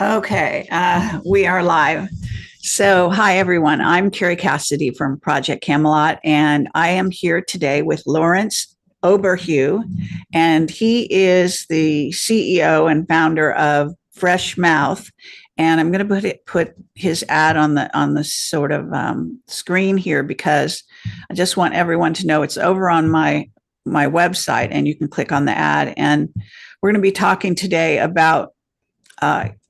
Okay, we are live. So, hi everyone. I'm Carrie Cassidy from Project Camelot, and I am here today with Lawrence Oberheu, and he is the CEO and founder of Fresh Mouth. And I'm going to put his ad on the sort of screen here because I just want everyone to know it's over on my website, and you can click on the ad. And we're going to be talking today about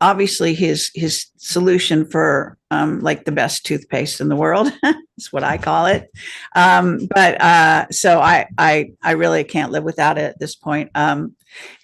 obviously his solution for like the best toothpaste in the world is what I call it. But so I really can't live without it at this point.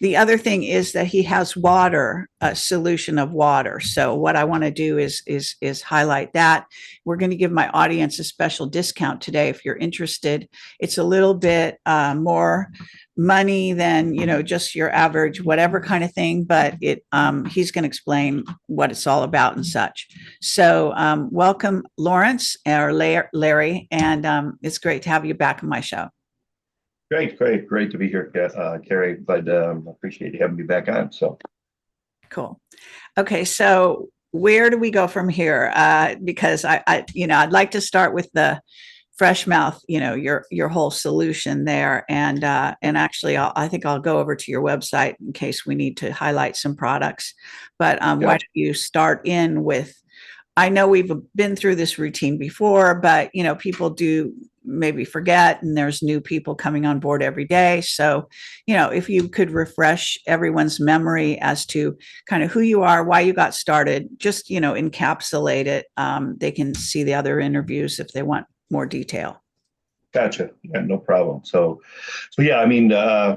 The other thing is that he has water, a solution of water. So what I want to do is highlight that. We're going to give my audience a special discount today if you're interested. It's a little bit more money than just your average whatever kind of thing, but it he's going to explain what it's all about and such. So welcome, Lawrence or Larry, and it's great to have you back on my show. Great to be here, Carrie. But appreciate you having me back on. So, Cool. Okay, so where do we go from here? Because I'd like to start with the fresh mouth, your whole solution there, and actually, I think I'll go over to your website in case we need to highlight some products. But why yeah, don't you start in with? I know we've been through this routine before, but people do maybe forget, and there's new people coming on board every day. So, if you could refresh everyone's memory as to kind of who you are, why you got started, just encapsulate it. They can see the other interviews if they want more detail. gotcha. Yeah, no problem. So yeah, I mean,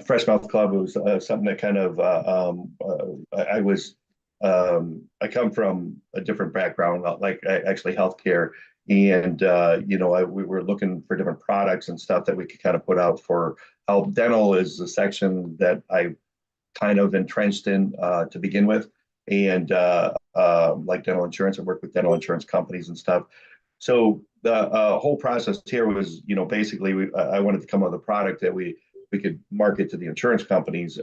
Fresh Mouth Club was something that kind of I was I come from a different background, like actually healthcare, and we were looking for different products and stuff that we could kind of put out for help. Dental is a section that I kind of entrenched in to begin with, and like dental insurance, I work with dental insurance companies and stuff. So the whole process here was, basically I wanted to come up with a product that we could market to the insurance companies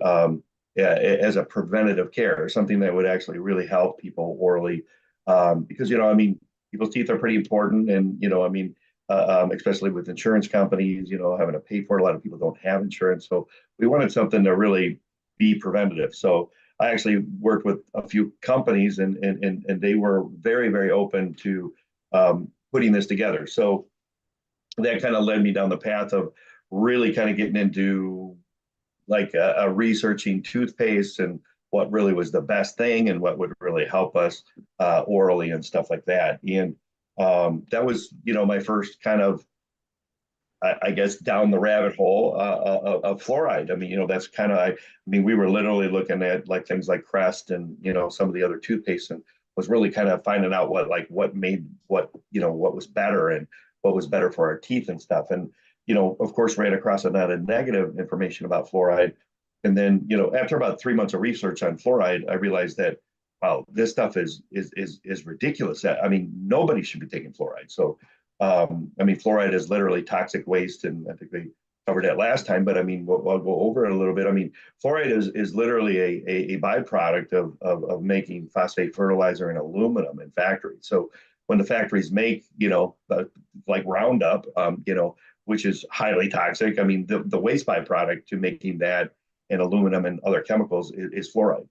as a preventative care, something that would actually really help people orally, because I mean, people's teeth are pretty important, and I mean. Especially with insurance companies, having to pay for it. A lot of people don't have insurance, so we wanted something to really be preventative. So I actually worked with a few companies, and they were very open to putting this together. So that kind of led me down the path of really kind of getting into like researching toothpaste and what really was the best thing and what would really help us orally and stuff like that. And that was, my first kind of I guess down the rabbit hole of fluoride. I mean, that's kind of, I mean, we were literally looking at like things like Crest and, some of the other toothpaste, and was really kind of finding out what made what was better and what was better for our teeth and stuff. And, of course, ran across a lot of negative information about fluoride. And then, after about 3 months of research on fluoride, I realized that, wow, this stuff is ridiculous. I mean, nobody should be taking fluoride. So I mean, fluoride is literally toxic waste, and I think we covered that last time. But I mean, we'll go over it a little bit. I mean, fluoride is literally a byproduct of making phosphate fertilizer and aluminum in factories. So when the factories make, like Roundup, which is highly toxic, I mean, the waste byproduct to making that and aluminum and other chemicals is fluoride.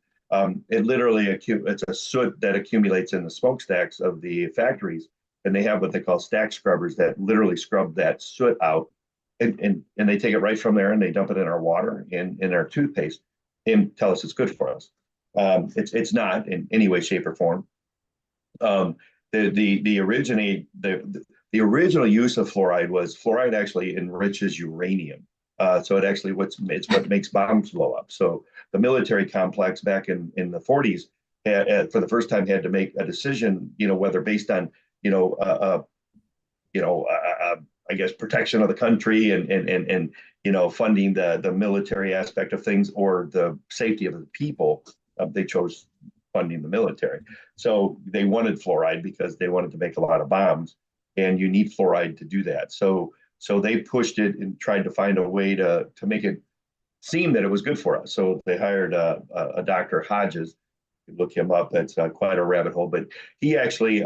It literally it's a soot that accumulates in the smokestacks of the factories, and they have what they call stack scrubbers that literally scrub that soot out, and they take it right from there and they dump it in our water and in our toothpaste and tell us it's good for us. It's not in any way, shape, or form. The original use of fluoride was fluoride actually enriches uranium. So it's what makes bombs blow up. So the military complex back in the 40s for the first time had to make a decision, whether based on you know, uh, you know, I guess protection of the country and funding the military aspect of things or the safety of the people. They chose funding the military. So they wanted fluoride because they wanted to make a lot of bombs, and you need fluoride to do that. So they pushed it and tried to find a way to make it seem that it was good for us. So they hired a Dr. Hodges, look him up. That's quite a rabbit hole. But he actually,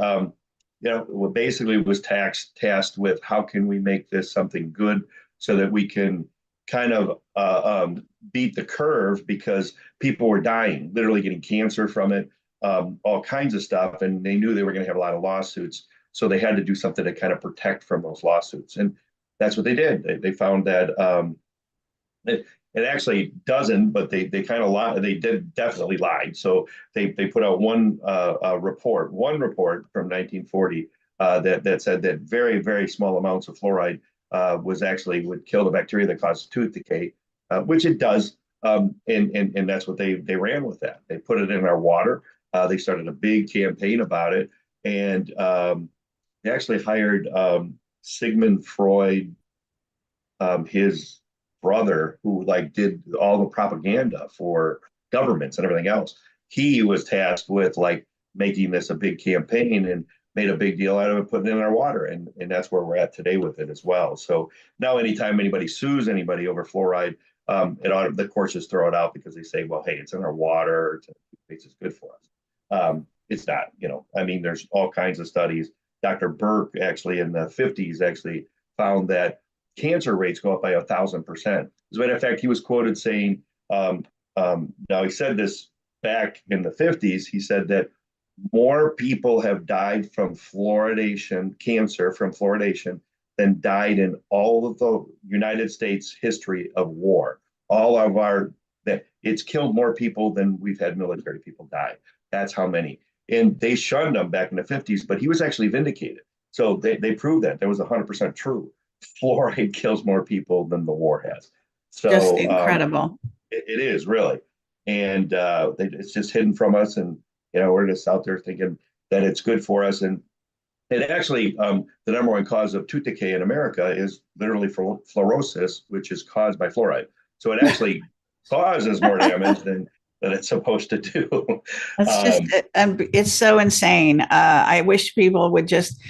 basically was tasked with how can we make this something good so that we can kind of beat the curve, because people were dying, literally getting cancer from it, all kinds of stuff, and they knew they were going to have a lot of lawsuits. So they had to do something to kind of protect from those lawsuits, and that's what they did. They found that it actually doesn't, but they kind of lied. They did definitely lied. So they put out one report from 1940 that said that very, very small amounts of fluoride would kill the bacteria that causes tooth decay, which it does. And that's what they ran with that. They put it in our water. They started a big campaign about it, and they actually hired Sigmund Freud, his brother, who like did all the propaganda for governments and everything else. He was tasked with like making this a big campaign and made a big deal out of it, putting it in our water. And that's where we're at today with it as well. So now anytime anybody sues anybody over fluoride, the courts just throw it out because they say, well, hey, it's in our water. It's good for us. It's not, I mean, there's all kinds of studies. Dr. Burke actually in the 50s actually found that cancer rates go up by 1,000%. As a matter of fact, he was quoted saying, now he said this back in the 50s, he said that more people have died from cancer from fluoridation, than died in all of the United States history of war. It's killed more people than we've had military people die. That's how many. And they shunned him back in the 50s, but he was actually vindicated. So they proved that was 100% true. Fluoride kills more people than the war has. So just incredible. It is really, and it's just hidden from us, and we're just out there thinking that it's good for us. And it actually, the number one cause of tooth decay in America is literally fluorosis, which is caused by fluoride. So it actually causes more damage than it's supposed to do. It's so insane. I wish people would just,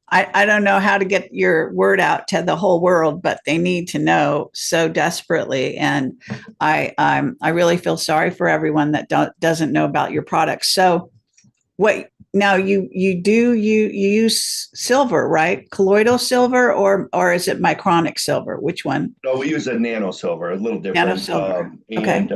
I don't know how to get your word out to the whole world, but they need to know so desperately. And I really feel sorry for everyone that doesn't know about your products. So what now you use silver, right? Colloidal silver, or is it micronic silver? Which one? No, we use a nano silver, a little different. Nano silver. Okay.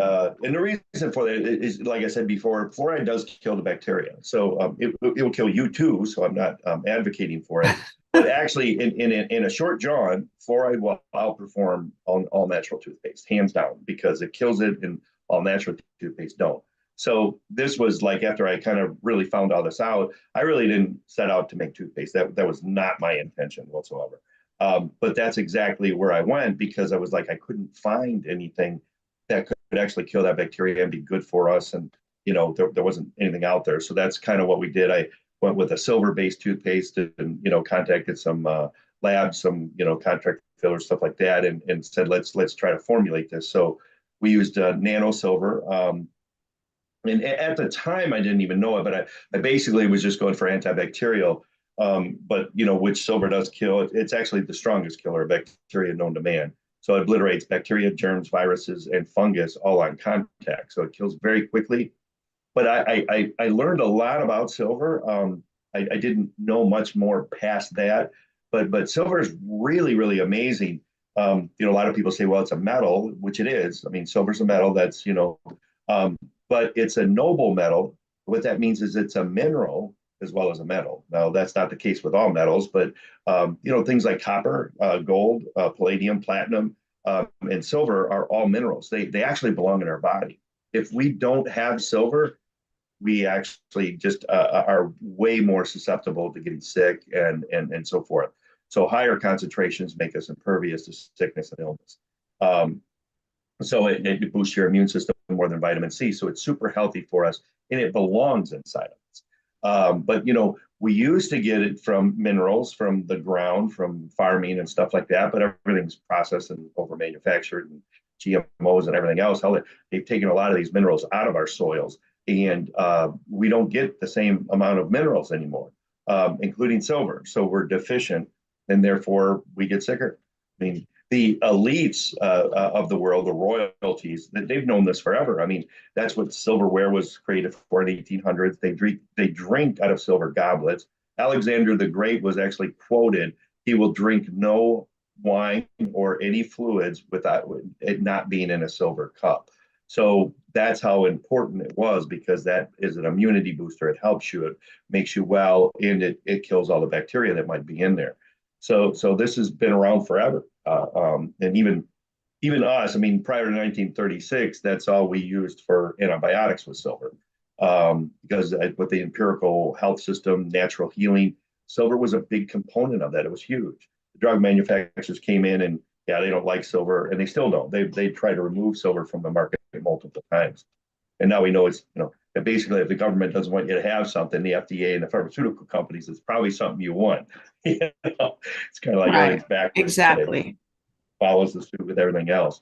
And the reason for that is, like I said before, fluoride does kill the bacteria. So it will kill you too. So I'm not advocating for it. But actually, in a short john, fluoride will outperform all natural toothpaste, hands down, because it kills it, and all natural toothpaste don't. So this was like after I kind of really found all this out, I really didn't set out to make toothpaste. That was not my intention whatsoever. But that's exactly where I went, because I was like, I couldn't find anything that could actually kill that bacteria and be good for us. And, there wasn't anything out there. So that's kind of what we did. I went with a silver-based toothpaste and, contacted some labs, some, contract fillers, stuff like that, and said, let's try to formulate this. So we used nano silver. And at the time, I didn't even know it, but I basically was just going for antibacterial. But which silver does kill, it's actually the strongest killer of bacteria known to man. So it obliterates bacteria, germs, viruses, and fungus all on contact. So it kills very quickly. But I learned a lot about silver. I didn't know much more past that, but silver is really, really amazing. A lot of people say, well, it's a metal, which it is. I mean, silver's a metal that's, but it's a noble metal. What that means is it's a mineral as well as a metal. Now, that's not the case with all metals, but things like copper, gold, palladium, platinum, and silver are all minerals. They actually belong in our body. If we don't have silver, we actually just are way more susceptible to getting sick and so forth. So higher concentrations make us impervious to sickness and illness. So it boosts your immune system more than vitamin C. So it's super healthy for us, and it belongs inside of us. But we used to get it from minerals, from the ground, from farming and stuff like that. But everything's processed and over manufactured, and GMOs and everything else. They've taken a lot of these minerals out of our soils, and we don't get the same amount of minerals anymore, including silver. So we're deficient, and therefore we get sicker. I mean, the elites of the world, the royalties, that they've known this forever. I mean, that's what silverware was created for in the 1800s. They drink out of silver goblets. Alexander the Great was actually quoted, he will drink no wine or any fluids without it not being in a silver cup. So that's how important it was, because that is an immunity booster. It helps you, it makes you well, and it kills all the bacteria that might be in there. So this has been around forever. And even us, I mean, prior to 1936, that's all we used for antibiotics was silver. Because with the empirical health system, natural healing, silver was a big component of that. It was huge. The drug manufacturers came in and yeah, they don't like silver, and they still don't. They try to remove silver from the market multiple times. And now we know it's, that basically if the government doesn't want you to have something, the FDA and the pharmaceutical companies, it's probably something you want. It's kind of like Right. everything's backwards. Exactly. Follows the suit with everything else.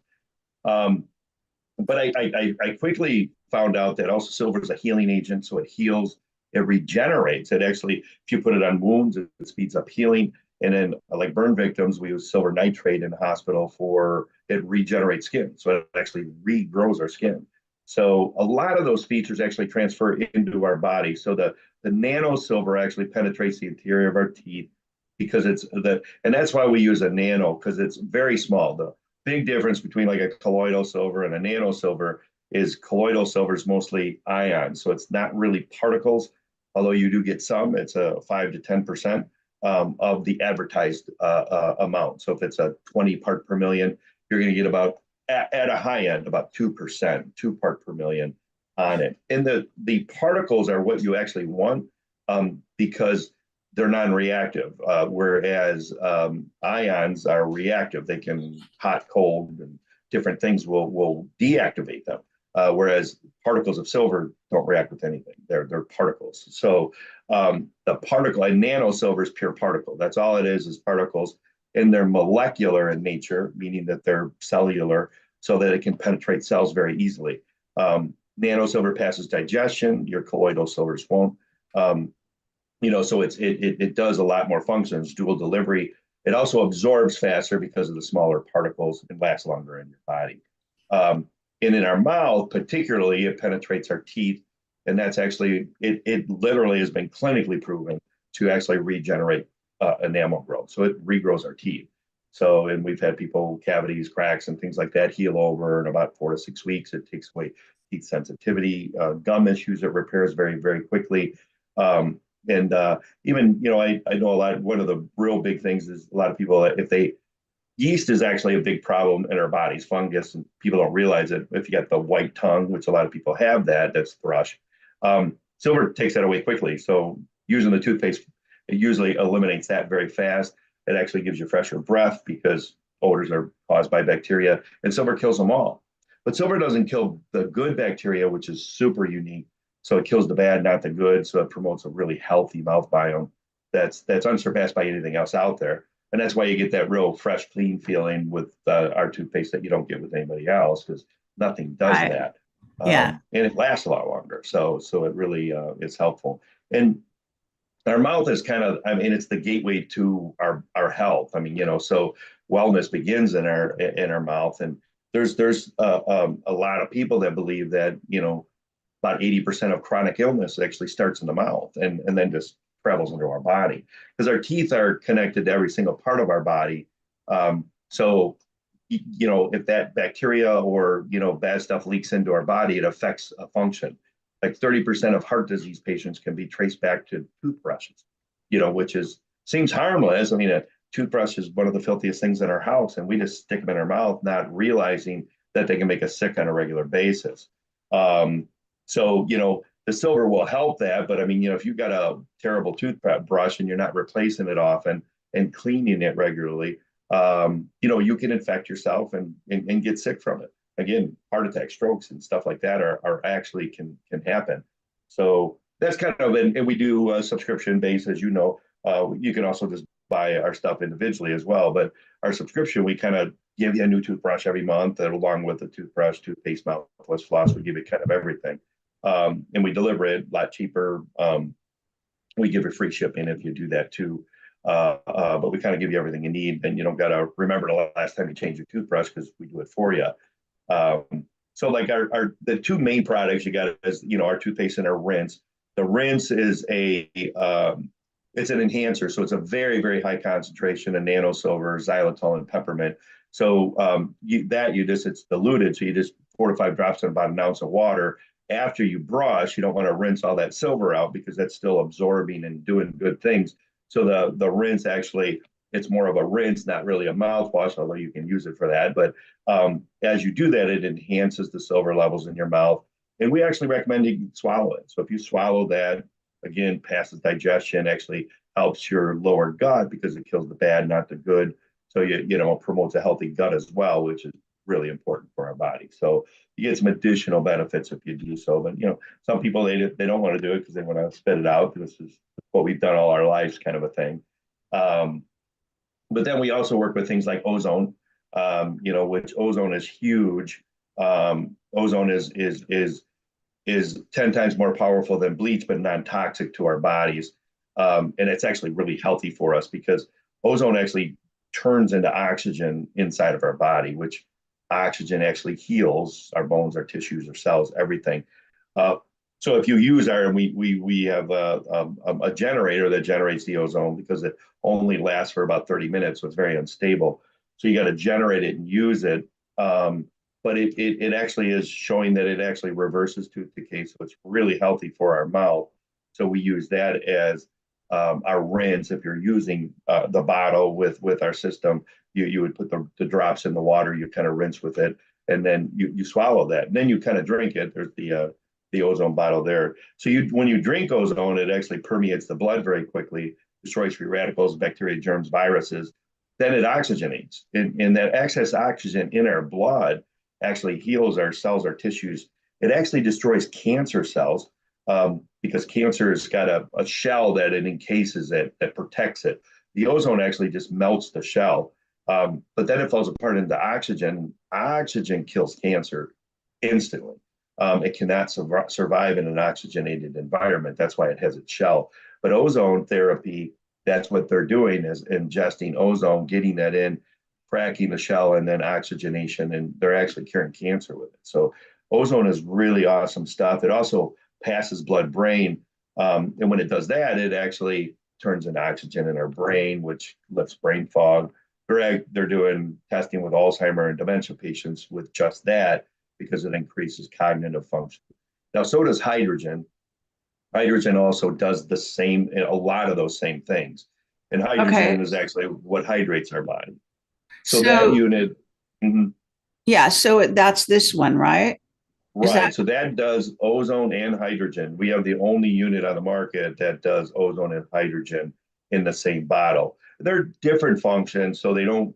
But I quickly found out that also silver is a healing agent, so it heals, it regenerates. It actually, if you put it on wounds, it speeds up healing. And then, like burn victims, we use silver nitrate in the hospital for it regenerates skin, so it actually regrows our skin. So a lot of those features actually transfer into our body. So the nano silver actually penetrates the interior of our teeth because and that's why we use a nano, because it's very small. The big difference between like a colloidal silver and a nano silver is colloidal silver is mostly ions, so it's not really particles, although you do get some. It's a 5 to 10% of the advertised amount. So if it's a 20 part per million, you're going to get about at a high end about 2%, 2 part per million on it. And the particles are what you actually want, because they're non-reactive, whereas ions are reactive. They can hot, cold, and different things will deactivate them. Whereas particles of silver don't react with anything. They're particles. So the particle, a nano silver is pure particle. That's all it is particles, and they're molecular in nature, meaning that they're cellular, so that it can penetrate cells very easily. Nano silver passes digestion. Your colloidal silvers won't. So it does a lot more functions, dual delivery. It also absorbs faster because of the smaller particles and lasts longer in your body. And in our mouth, particularly, it penetrates our teeth. And that's actually, it literally has been clinically proven to actually regenerate enamel growth. So it regrows our teeth. So, and we've had people, cavities, cracks, and things like that heal over in about 4 to 6 weeks. It takes away teeth sensitivity, gum issues, it repairs very, very quickly. And even, I know a lot, one of the real big things is a lot of people, yeast is actually a big problem in our bodies, fungus, and people don't realize it. If you got the white tongue, which a lot of people have that's thrush, silver takes that away quickly. So using the toothpaste, it usually eliminates that very fast. It actually gives you fresher breath because odors are caused by bacteria, and silver kills them all. But silver doesn't kill the good bacteria, which is super unique. So it kills the bad, not the good. So it promotes a really healthy mouth biome that's unsurpassed by anything else out there. And that's why you get that real fresh, clean feeling with our toothpaste that you don't get with anybody else, because nothing does Right. that. Yeah. And it lasts a lot longer. So it really is helpful. And our mouth is kind of, I mean, it's the gateway to our health. I mean, so wellness begins in our mouth. And there's a lot of people that believe that, about 80% of chronic illness actually starts in the mouth and then just travels into our body, because our teeth are connected to every single part of our body. So, if that bacteria or, bad stuff leaks into our body, it affects a function. Like 30% of heart disease patients can be traced back to toothbrushes, which seems harmless. I mean, a toothbrush is one of the filthiest things in our house, and we just stick them in our mouth, not realizing that they can make us sick on a regular basis. So, the silver will help that. But I mean, if you've got a terrible toothbrush and you're not replacing it often and cleaning it regularly, you can infect yourself and get sick from it. Again, heart attacks, strokes, and stuff like that are actually can happen. So that's kind of, and we do a subscription base, as you know. You can also just buy our stuff individually as well. But our subscription, we kind of give you a new toothbrush every month, and along with the toothbrush, toothpaste, mouthwash, floss, we give you kind of everything. And we deliver it a lot cheaper. We give you free shipping if you do that too. But we kind of give you everything you need, and you don't got to remember the last time you changed your toothbrush because we do it for you. So like the two main products you got is our toothpaste and our rinse. The rinse is it's an enhancer, so it's a very very high concentration of nano silver, xylitol, and peppermint. So it's diluted, so you just 4 to 5 drops in about an ounce of water. After you brush, you don't want to rinse all that silver out because that's still absorbing and doing good things. So the rinse actually, it's more of a rinse, not really a mouthwash, although you can use it for that. But as you do that, it enhances the silver levels in your mouth. And we actually recommend you swallow it. So if you swallow that, again, passes digestion, actually helps your lower gut because it kills the bad, not the good. So it promotes a healthy gut as well, which is really important for our body. So you get some additional benefits if you do so. But some people they don't want to do it because they want to spit it out. This is what we've done all our lives, kind of a thing. But then we also work with things like ozone, which ozone is huge. Ozone is 10 times more powerful than bleach, but non-toxic to our bodies. And it's actually really healthy for us because ozone actually turns into oxygen inside of our body, which oxygen actually heals our bones, our tissues, our cells, everything. So if you use we have a generator that generates the ozone because it only lasts for about 30 minutes, so it's very unstable. So you got to generate it and use it. But it actually is showing that it actually reverses tooth decay, so it's really healthy for our mouth. So we use that as our rinse. If you're using the bottle with our system, you would put the drops in the water, you kind of rinse with it, and then you swallow that. And then you kind of drink it. There's the ozone bottle there. So when you drink ozone, it actually permeates the blood very quickly, destroys free radicals, bacteria, germs, viruses. Then it oxygenates. And that excess oxygen in our blood actually heals our cells, our tissues. It actually destroys cancer cells because cancer has got a shell that it encases it, that protects it. The ozone actually just melts the shell. But then it falls apart into oxygen. Oxygen kills cancer instantly. It cannot survive in an oxygenated environment. That's why it has its shell. But ozone therapy, that's what they're doing, is ingesting ozone, getting that in, cracking the shell, and then oxygenation, and they're actually curing cancer with it. So ozone is really awesome stuff. It also passes blood-brain, and when it does that, it actually turns into oxygen in our brain, which lifts brain fog. They're doing testing with Alzheimer and dementia patients with just that because it increases cognitive function. Now, so does hydrogen. Hydrogen also does a lot of those same things. And hydrogen is actually what hydrates our body. So that unit. Mhm. Yeah, so that's this one, right? Right. So that does ozone and hydrogen. We have the only unit on the market that does ozone and hydrogen in the same bottle. They're different functions, so they don't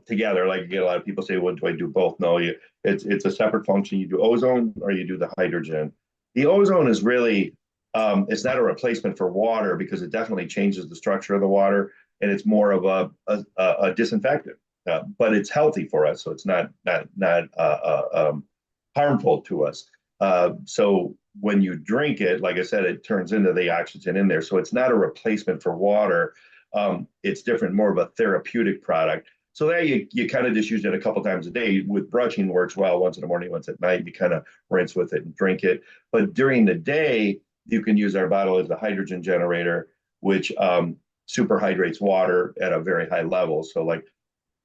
together. Like, you get a lot of people say, "Well, do I do both?" No, it's a separate function. You do ozone or you do the hydrogen. The ozone is really it's not a replacement for water because it definitely changes the structure of the water, and it's more of a disinfectant. But it's healthy for us, so it's not harmful to us. So when you drink it, like I said, it turns into the oxygen in there. So it's not a replacement for water. It's different, more of a therapeutic product. So there you kind of just use it a couple times a day. With brushing works well, once in the morning, once at night. You kind of rinse with it and drink it. But during the day, you can use our bottle as a hydrogen generator, which superhydrates water at a very high level. So like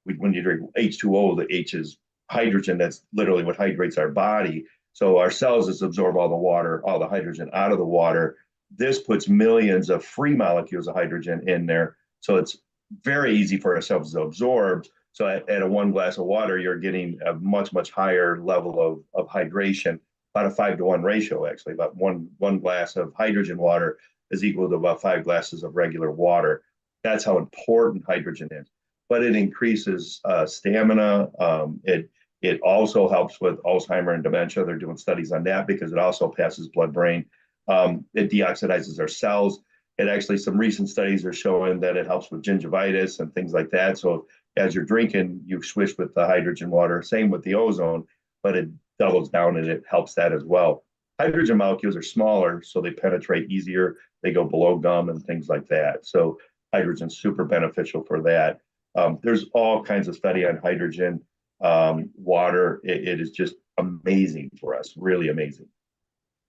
when you drink H2O, the H is hydrogen. That's literally what hydrates our body. So our cells just absorb all the water, all the hydrogen out of the water. This puts millions of free molecules of hydrogen in there. So it's very easy for ourselves to absorb. So at a 1 glass of water, you're getting a much, much higher level of hydration, about a 5-to-1 ratio, actually. About one glass of hydrogen water is equal to about 5 glasses of regular water. That's how important hydrogen is. But it increases stamina. It also helps with Alzheimer and dementia. They're doing studies on that because it also passes blood-brain. It deoxidizes our cells. And actually, some recent studies are showing that it helps with gingivitis and things like that. So as you're drinking, you swish with the hydrogen water. Same with the ozone, but it doubles down and it helps that as well. Hydrogen molecules are smaller, so they penetrate easier. They go below gum and things like that. So hydrogen's super beneficial for that. There's all kinds of study on hydrogen, water. It is just amazing for us, really amazing.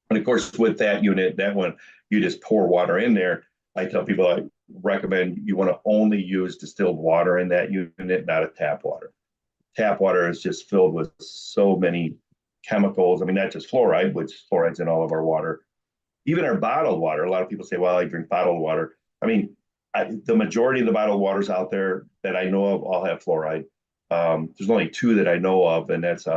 And of course, with that unit, that one, you just pour water in there. I tell people I recommend you want to only use distilled water in that unit, not a tap water. Tap water is just filled with so many chemicals. I mean, not just fluoride, which fluoride's in all of our water, even our bottled water. A lot of people say, well, I drink bottled water. I mean, the majority of the bottled waters out there that I know of all have fluoride. There's only two that I know of, and that's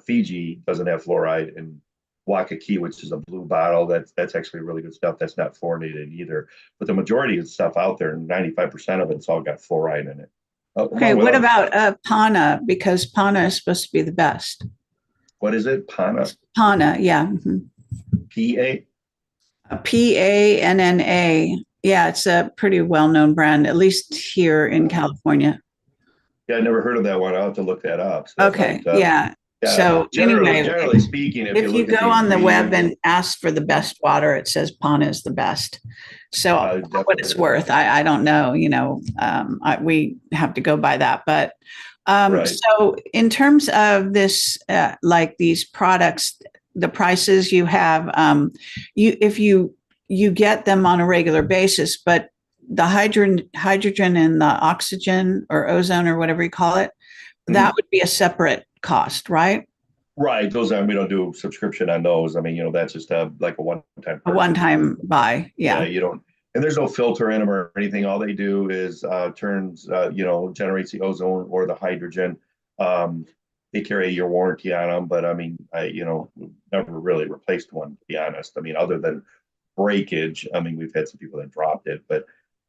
Fiji doesn't have fluoride, and Waikiki, which is a blue bottle, that's actually really good stuff. That's not fluorinated either. But the majority of the stuff out there, 95% of it's all got fluoride in it. Okay, what about Pana? Because Pana is supposed to be the best. What is it? Pana? Pana, yeah. P-A? P-A-N-N-A. Yeah, it's a pretty well-known brand, at least here in California. Yeah, I never heard of that one. I'll have to look that up. So okay, yeah. So generally speaking, if you go on the web and ask for the best water, it says Pana is the best. So what it's worth, I don't know. We have to go by that. But right. So in terms of this, like these products, the prices you have, if you get them on a regular basis, but the hydrogen and the oxygen or ozone or whatever you call it, that would be a separate cost, right? Right. Those we don't do subscription on those. I mean, that's just like a one-time purchase. A one-time buy. Yeah. You don't, and there's no filter in them or anything. All they do is generates the ozone or the hydrogen. They carry a year warranty on them, but I mean, never really replaced one, to be honest. I mean, other than breakage, I mean, we've had some people that dropped it, but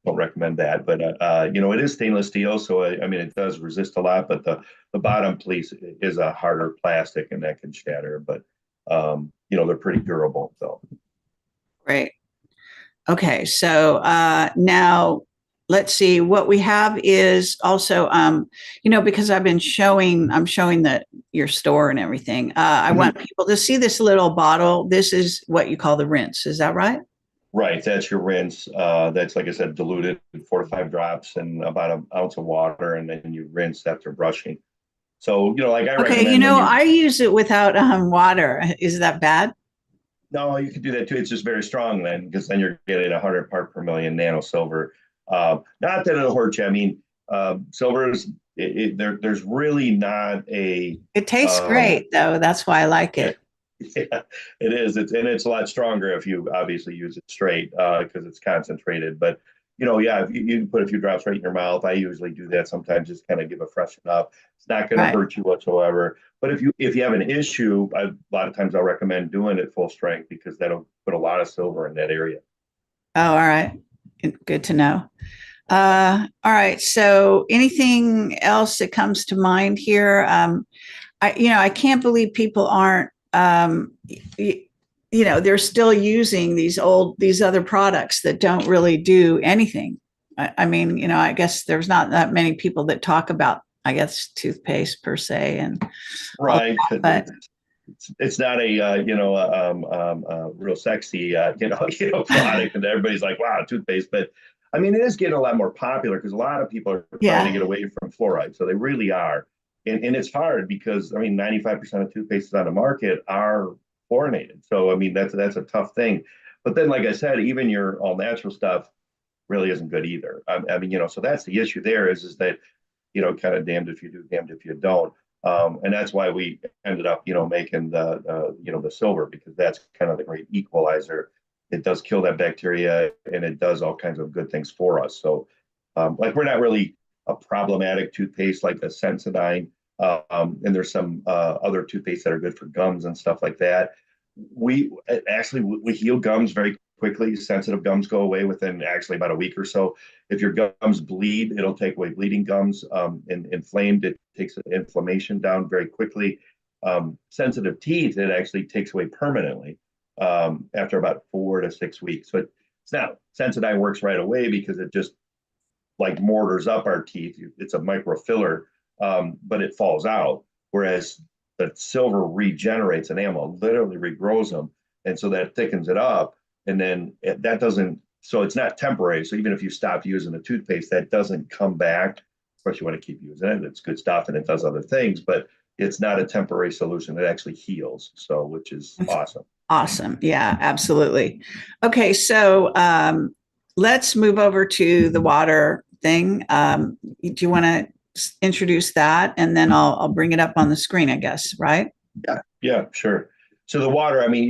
don't recommend that. But it is stainless steel, so I mean, it does resist a lot. But the bottom piece is a harder plastic, and that can shatter. But they're pretty durable. So great. Okay, so now let's see what we have is also because I'm showing your store and everything. I want people to see this little bottle. This is what you call the rinse. Is that right? Right, that's your rinse. That's, like I said, diluted 4 to 5 drops and about an ounce of water, and then you rinse after brushing. So, like I recommend. I use it without water. Is that bad? No, you can do that too. It's just very strong then, because then you're getting 100 part per million nano silver. Not that it'll hurt you. I mean, silver is there's really not a. It tastes great though. That's why I like it. Yeah, it is. It's a lot stronger if you obviously use it straight because it's concentrated. But if you can put a few drops right in your mouth. I usually do that sometimes, just kind of give a freshen up. It's not going to hurt you whatsoever. But if you have an issue, a lot of times I'll recommend doing it full strength because that'll put a lot of silver in that area. Oh, all right. Good to know. All right. So anything else that comes to mind here? I can't believe people aren't. They're still using these other products that don't really do anything. I mean, I guess there's not that many people that talk about, I guess, toothpaste per se, and right. But it's not a real sexy product, and everybody's like, wow, toothpaste. But I mean, it is getting a lot more popular because a lot of people are trying to get away from fluoride, so they really are. And it's hard because, I mean, 95% of toothpastes on the market are fluorinated. So, I mean, that's a tough thing. But then, like I said, even your all natural stuff really isn't good either. I mean, so that's the issue there is that, kind of damned if you do, damned if you don't. And that's why we ended up, making the silver, because that's kind of the great equalizer. It does kill that bacteria and it does all kinds of good things for us. So, like, we're not really a problematic toothpaste like a Sensodyne, and there's some other toothpaste that are good for gums and stuff like that. We heal gums very quickly. Sensitive gums go away within actually about a week or so. If your gums bleed, it'll take away bleeding gums. And inflamed, it takes inflammation down very quickly. Sensitive teeth, it actually takes away permanently after about 4 to 6 weeks. So it's not Sensodyne works right away because it just like mortars up our teeth. It's a microfiller, but it falls out. Whereas the silver regenerates enamel, literally regrows them. And so that thickens it up. And then that doesn't So it's not temporary. So even if you stop using a toothpaste, that doesn't come back. Of course, you want to keep using it. It's good stuff and it does other things, but it's not a temporary solution. It actually heals. So, which is awesome. Awesome. Yeah, absolutely. Okay, so let's move over to the water thing. Do you want to introduce that, and then I'll bring it up on the screen, I guess, right? Yeah, yeah, sure. So the water, I mean,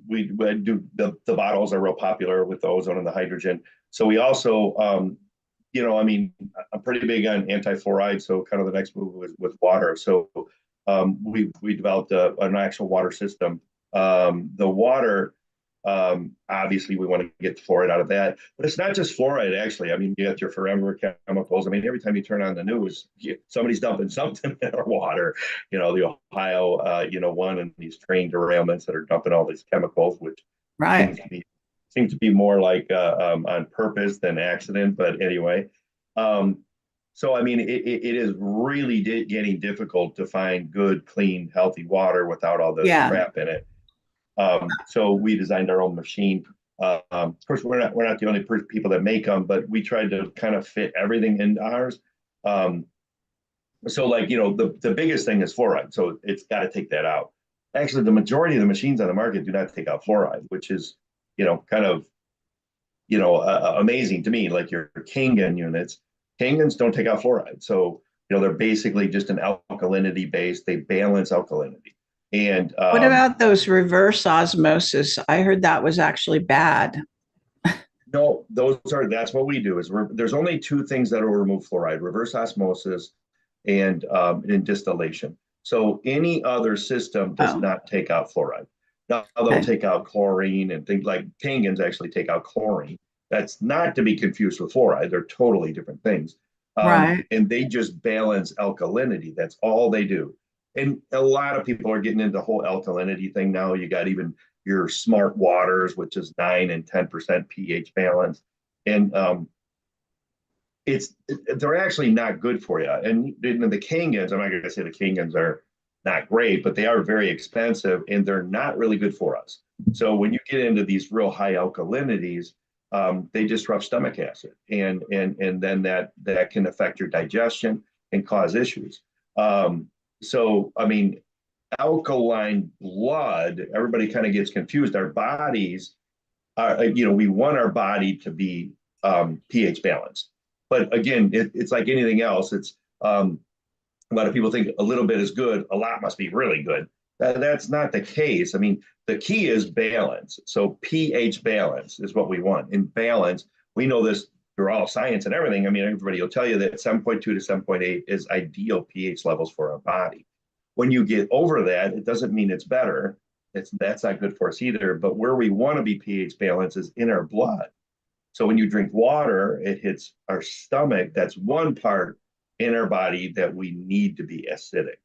we do the bottles are real popular with the ozone and the hydrogen. So we also, I mean, I'm pretty big on anti-fluoride. So kind of the next move was with water. So we developed an actual water system. The water, obviously, we want to get the fluoride out of that, but it's not just fluoride. Actually, I mean, you got your forever chemicals. I mean, every time you turn on the news, somebody's dumping something in our water. The Ohio, one and these train derailments that are dumping all these chemicals, which Right. seems to be more like on purpose than accident. But anyway, so I mean, it is really getting difficult to find good, clean, healthy water without all the Yeah. crap in it. So we designed our own machine. Of course, we're not the only people that make them, but we tried to kind of fit everything in ours. Um, so like the biggest thing is fluoride, so it's got to take that out. Actually, the majority of the machines on the market do not take out fluoride, which is kind of amazing to me. Like your Kangen units, Kangens don't take out fluoride, so they're basically just an alkalinity base. They balance alkalinity. And What about those reverse osmosis? I heard that was actually bad. no, that's what we do. There's only two things that will remove fluoride: reverse osmosis and distillation. So any other system does Oh, not take out fluoride. Now they'll okay. take out chlorine and things like Kangens actually take out chlorine. That's not to be confused with fluoride. They're totally different things. Right. And they just balance alkalinity. That's all they do. And a lot of people are getting into the whole alkalinity thing now. You got even your smart waters, which is 9 and 10% pH balance. And they're actually not good for you. And the Kangens, I'm not going to say the Kangens are not great, but they are very expensive and they're not really good for us. So when you get into these real high alkalinities, they disrupt stomach acid, and then that can affect your digestion and cause issues. So I mean, alkaline blood, everybody kind of gets confused. Our bodies are, we want our body to be pH balanced. But again, it's like anything else. It's a lot of people think a little bit is good, a lot must be really good. That's not the case. I mean, the key is balance. So pH balance is what we want. In balance, we know this through all science and everything. I mean, everybody will tell you that 7.2 to 7.8 is ideal pH levels for our body. When you get over that, it doesn't mean it's better. That's not good for us either. But where we want to be pH balance is in our blood. So when you drink water, it hits our stomach. That's one part in our body that we need to be acidic.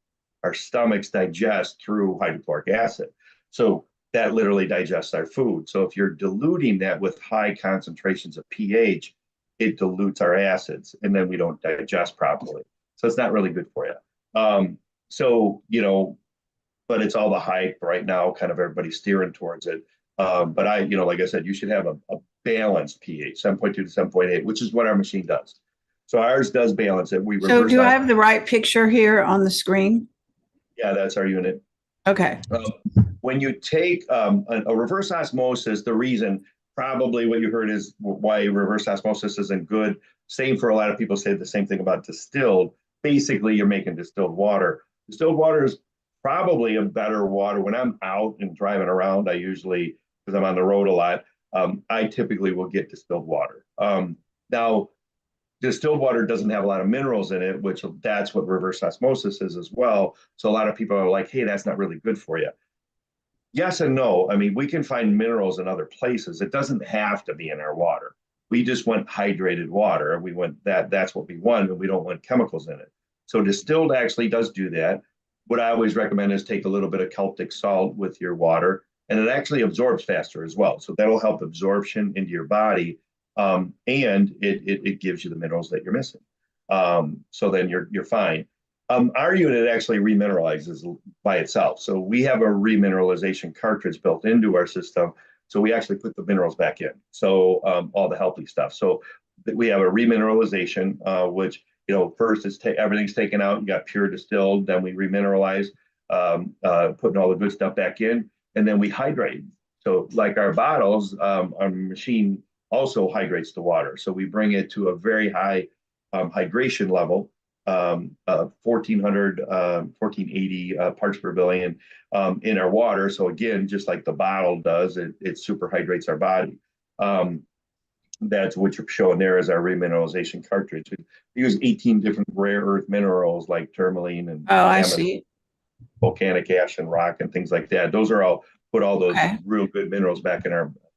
Our stomachs digest through hydrochloric acid. So that literally digests our food. So if you're diluting that with high concentrations of pH, it dilutes our acids and then we don't digest properly. So it's not really good for you. So, but it's all the hype right now, kind of everybody steering towards it. But like I said, you should have a balanced pH, 7.2 to 7.8, which is what our machine does. So ours does balance it. We So reverse do I osmosis. have the right picture here on the screen? Yeah, that's our unit. Okay. When you take a reverse osmosis, the reason probably what you heard is why reverse osmosis isn't good. Same for a lot of people say the same thing about distilled. Basically, you're making distilled water. Distilled water is probably a better water. When I'm out and driving around, I usually, because I'm on the road a lot, I typically will get distilled water. Now, distilled water doesn't have a lot of minerals in it, which that's what reverse osmosis is as well. So a lot of people are like, hey, that's not really good for you. Yes and no. I mean, we can find minerals in other places. It doesn't have to be in our water. We just want hydrated water. We want that's what we want, and we don't want chemicals in it. So distilled actually does do that. What I always recommend is take a little bit of Celtic salt with your water, and it actually absorbs faster as well. So that'll help absorption into your body, and it gives you the minerals that you're missing. So then you're fine. Our unit actually remineralizes by itself. So we have a remineralization cartridge built into our system So we actually put the minerals back in. So all the healthy stuff. So we have a remineralization, which, first it's everything's taken out. You got pure distilled, then we remineralize, putting all the good stuff back in, and then we hydrate. So like our bottles, our machine also hydrates the water. So we bring it to a very high hydration level, 1400, 1480 parts per billion in our water. So again, just like the bottle does, it super hydrates our body. That's what you're showing there is our remineralization cartridge. We use 18 different rare earth minerals like tourmaline and I see. volcanic ash and rock and things like that. Those are all put all those real good minerals back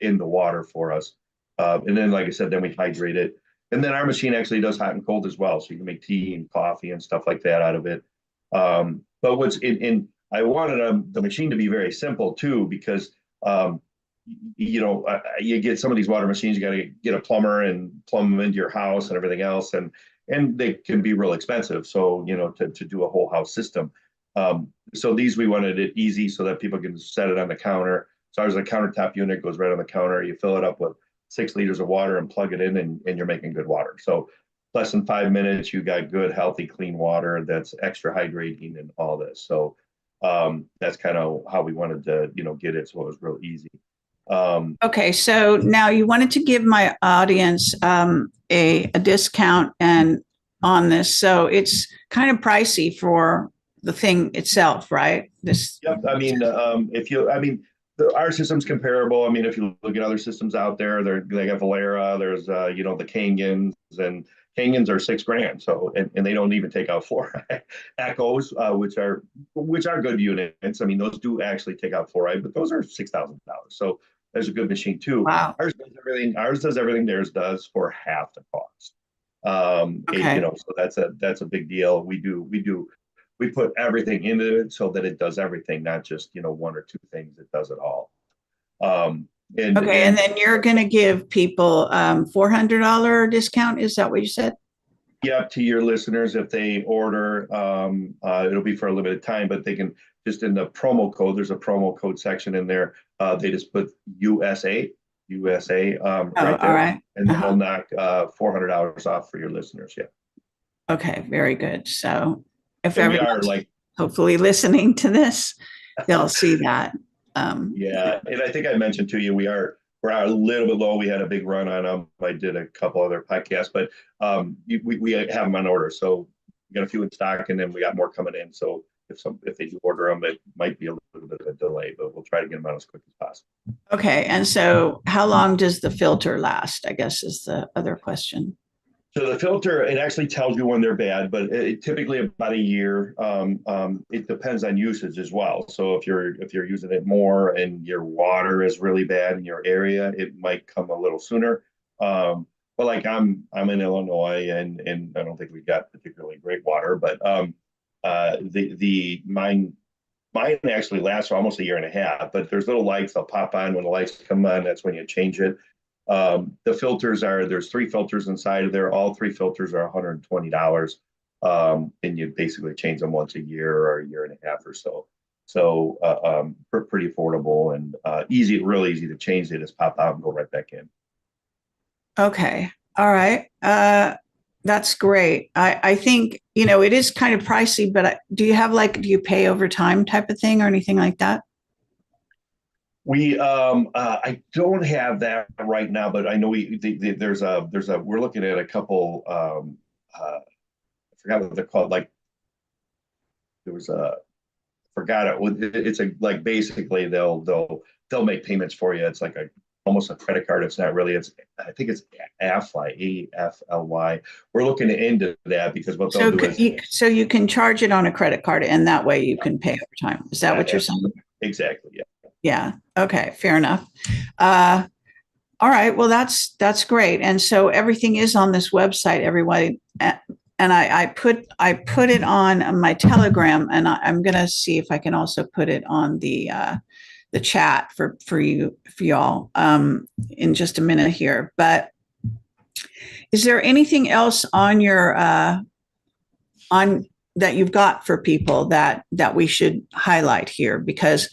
in the water for us. And then, like I said, then we hydrate it. And then our machine actually does hot and cold as well. So you can make tea and coffee and stuff like that out of it. But what's I wanted the machine to be very simple too, because you get some of these water machines, you got to get a plumber and plumb them into your house and everything else. And they can be real expensive. So, to do a whole house system. So these, we wanted it easy so that people can set it on the counter. So ours is a countertop unit, goes right on the counter. You fill it up with 6 liters of water and plug it in, and you're making good water. So less than 5 minutes, you got good, healthy, clean water that's extra hydrating and all this. So that's kind of how we wanted to, get it. So it was real easy. Okay, so now you wanted to give my audience a discount and on this, so it's kind of pricey for the thing itself, right? Yep. I mean, our system's comparable. I mean, if you look at other systems out there, they got Valera. There's the Kangans, and Kangans are $6,000. So and they don't even take out fluoride. Echoes, which are good units. I mean, those do actually take out fluoride, but those are $6,000. So there's a good machine too. Wow. Ours does everything theirs does for half the cost. Okay. So that's a big deal. We put everything into it so that it does everything, not just one or two things. It does it all. And then you're going to give people $400 discount. Is that what you said? Yeah, to your listeners, if they order, it'll be for a limited time, but they can just in the promo code. There's a promo code section in there. They just put USA right there, all right. And then they'll knock $400 off for your listeners. Yeah. Okay, very good. So if everyone's hopefully listening to this, they'll see that. Yeah, and I think I mentioned to you we're a little bit low. We had a big run on them. I did a couple other podcasts, but we have them on order. So we got a few in stock, and then we got more coming in. So if they do order them, it might be a little bit of a delay, but we'll try to get them out as quick as possible. Okay, and so how long does the filter last, I guess, is the other question. So the filter, it actually tells you when they're bad, but typically about a year. It depends on usage as well. So if you're using it more and your water is really bad in your area, it might come a little sooner. But like I'm in Illinois, and I don't think we've got particularly great water, but mine actually lasts for almost a year and a half. But there's little lights that'll pop on when the lights come on. That's when you change it. The filters there's 3 filters inside of there. All 3 filters are $120. And you basically change them once a year or a year and a half or so. So pretty affordable and really easy to change. They just pop out and go right back in. Okay. All right. That's great. I think, it is kind of pricey, but do you pay over time type of thing or anything like that? I don't have that right now, but I know we're looking at a couple, I forgot what they're called. Like forgot it. It's basically they'll make payments for you. It's like almost a credit card. It's not really, I think it's AFLY, AFLY. We're looking into that because what they'll do is. So you can charge it on a credit card and that way you can pay over time. Is that what you're saying? Exactly. Yeah. Yeah. Okay. Fair enough. All right. Well, that's great. And so everything is on this website, everyone. And I put it on my Telegram, and I'm going to see if I can also put it on the chat for y'all in just a minute here. But is there anything else on your that you've got for people that we should highlight here, because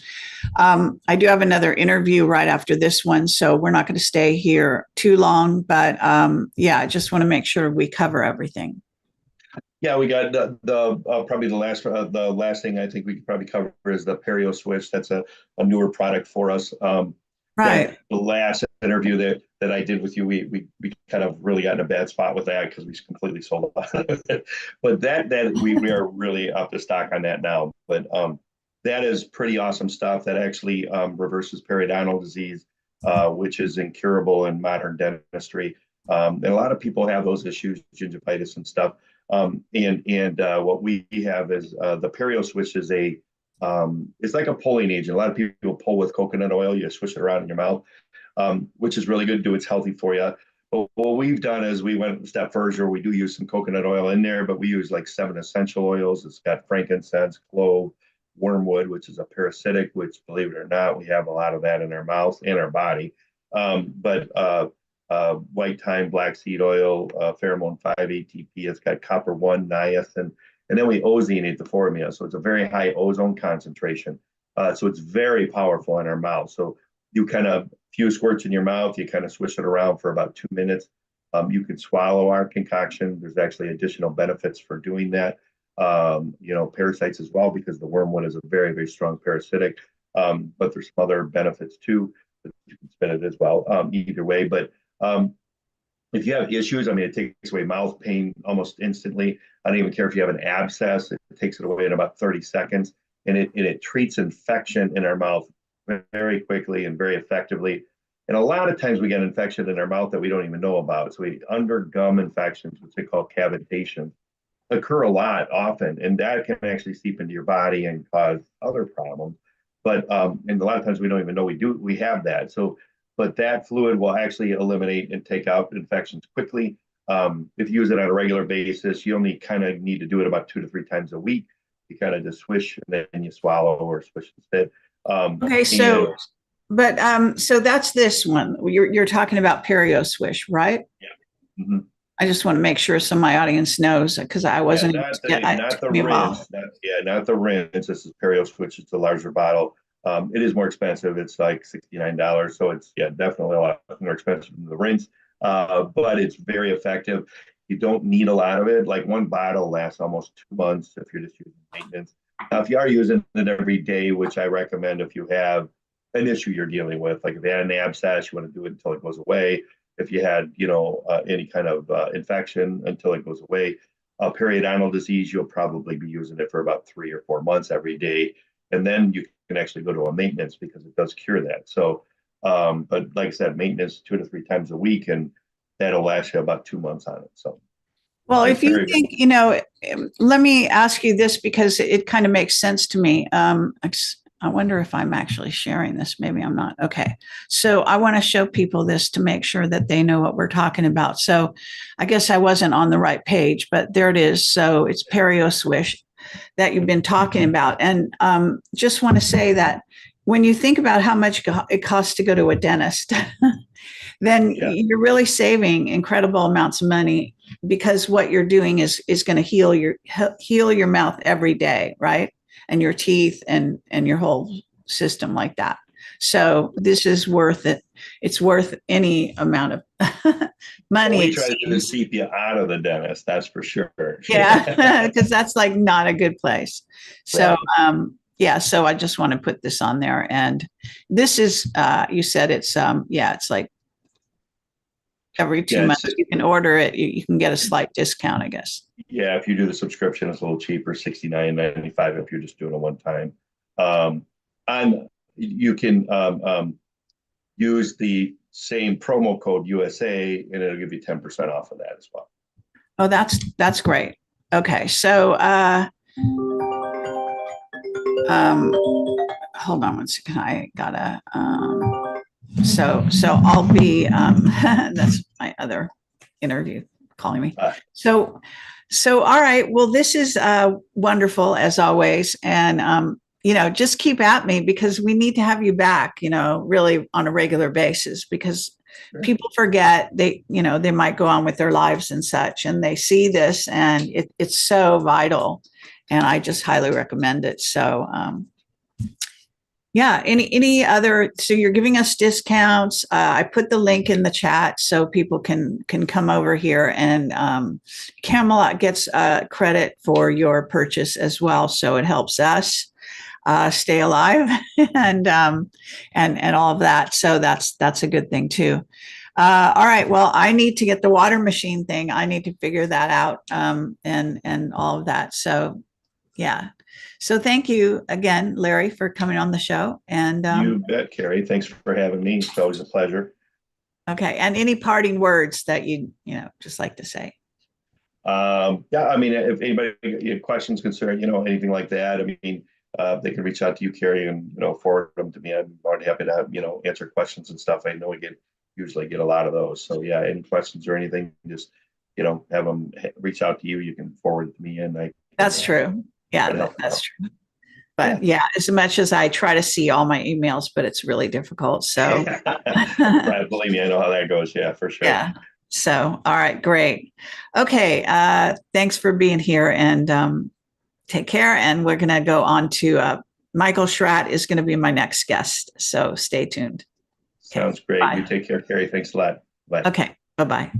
I do have another interview right after this one, so we're not going to stay here too long. But I just want to make sure we cover everything. Yeah, we got the probably the last thing I think we could probably cover is the Perio-Swish. That's a newer product for us. Right. The last interview that I did with you, we kind of really got in a bad spot with that because we completely sold out of it. But that we are really up to stock on that now. But that is pretty awesome stuff. That actually reverses periodontal disease, which is incurable in modern dentistry. And a lot of people have those issues, gingivitis and stuff. What we have is the Perio-Swish is it's like a pulling agent. A lot of people pull with coconut oil. You swish it around in your mouth, which is really good. It's healthy for you. But what we've done is we went a step further. We do use some coconut oil in there, but we use like 7 essential oils. It's got frankincense, clove, wormwood, which is a parasitic, which, believe it or not, we have a lot of that in our mouth and our body. But white thyme, black seed oil, pheromone 5-ATP. It's got copper 1, niacin, and then we ozonate the formula. So it's a very high ozone concentration. So it's very powerful in our mouth. So you kind of few squirts in your mouth, you kind of swish it around for about 2 minutes. You can swallow our concoction. There's actually additional benefits for doing that. Parasites as well, because the wormwood is a very, very strong parasitic. But there's some other benefits too. You can spin it as well. Either way, but if you have issues, I mean, it takes away mouth pain almost instantly. I don't even care if you have an abscess; it takes it away in about 30 seconds, and it treats infection in our mouth very quickly and very effectively. And a lot of times we get infection in our mouth that we don't even know about. So we under gum infections, which they call cavitation, occur a lot often, and that can actually seep into your body and cause other problems. But and a lot of times we don't even know we have that. So but that fluid will actually eliminate and take out infections quickly. If you use it on a regular basis, you only kind of need to do it about 2 to 3 times a week. You kind of just swish and then you swallow or swish instead. Okay, so so that's this one. You're talking about Perio-Swish, right? Yeah. Mm-hmm. I just want to make sure some of my audience knows, because I wasn't. Not the rinse. Not the rinse. This is Perio-Swish. It's a larger bottle. It is more expensive. It's like $69. So it's definitely a lot more expensive than the rinse. But it's very effective. You don't need a lot of it. Like one bottle lasts almost 2 months if you're just using maintenance. Now, if you are using it every day, which I recommend if you have an issue you're dealing with, like if you had an abscess, you want to do it until it goes away. If you had, any kind of infection, until it goes away. Periodontal disease, you'll probably be using it for about 3 or 4 months every day. And then you can actually go to a maintenance because it does cure that. So, but like I said, maintenance 2 to 3 times a week, and that'll last you about 2 months on it. So, well, if you think, let me ask you this, because it kind of makes sense to me. I wonder if I'm actually sharing this. Maybe I'm not. Okay. So I want to show people this to make sure that they know what we're talking about. So I guess I wasn't on the right page, but there it is. So it's Perio-Swish that you've been talking about. And just want to say that when you think about how much it costs to go to a dentist, then you're really saving incredible amounts of money, because what you're doing is going to heal your mouth every day, right? And your teeth and your whole system like that. So this is worth it. It's worth any amount of money. We try to keep you out of the dentist, that's for sure. Yeah, because that's like not a good place. So so I just want to put this on there. And this is you said it's it's like every 2 months you can order it. You can get a slight discount, I guess. Yeah, if you do the subscription, it's a little cheaper, $69.95 if you're just doing it one time. And you can use the same promo code USA, and it'll give you 10% off of that as well. Oh, that's great. Okay, so hold on one second. I gotta so I'll be that's my other interview calling me. So all right. Well, this is wonderful as always. And just keep at me, because we need to have you back, really on a regular basis, because Sure. people forget, they might go on with their lives and such, and they see this, and it's so vital, and I just highly recommend it. So yeah, any other, so you're giving us discounts. I put the link in the chat so people can come over here, and Camelot gets credit for your purchase as well, so it helps us stay alive and all of that. So that's a good thing too. All right. Well, I need to get the water machine thing. I need to figure that out, and all of that. So yeah. So thank you again, Larry, for coming on the show. And You bet, Carrie. Thanks for having me. It's always a pleasure. okay. And any parting words that you just like to say? Yeah, I mean, if anybody has questions, concern, anything like that, I mean, they can reach out to you, Carrie, and forward them to me. I'm already happy to answer questions and stuff. I know we usually get a lot of those. So yeah, any questions or anything, just have them reach out to you. You can forward it to me, and That's true. Yeah, that's true. But yeah, as much as I try to see all my emails, but it's really difficult. So right, believe me, I know how that goes. Yeah, for sure. Yeah. So all right, great. Okay. Thanks for being here, and take care. And we're going to go on to Michael Schratt is going to be my next guest. So stay tuned. Sounds great. You take care, Carrie. Thanks a lot. Bye. Okay. Bye-bye.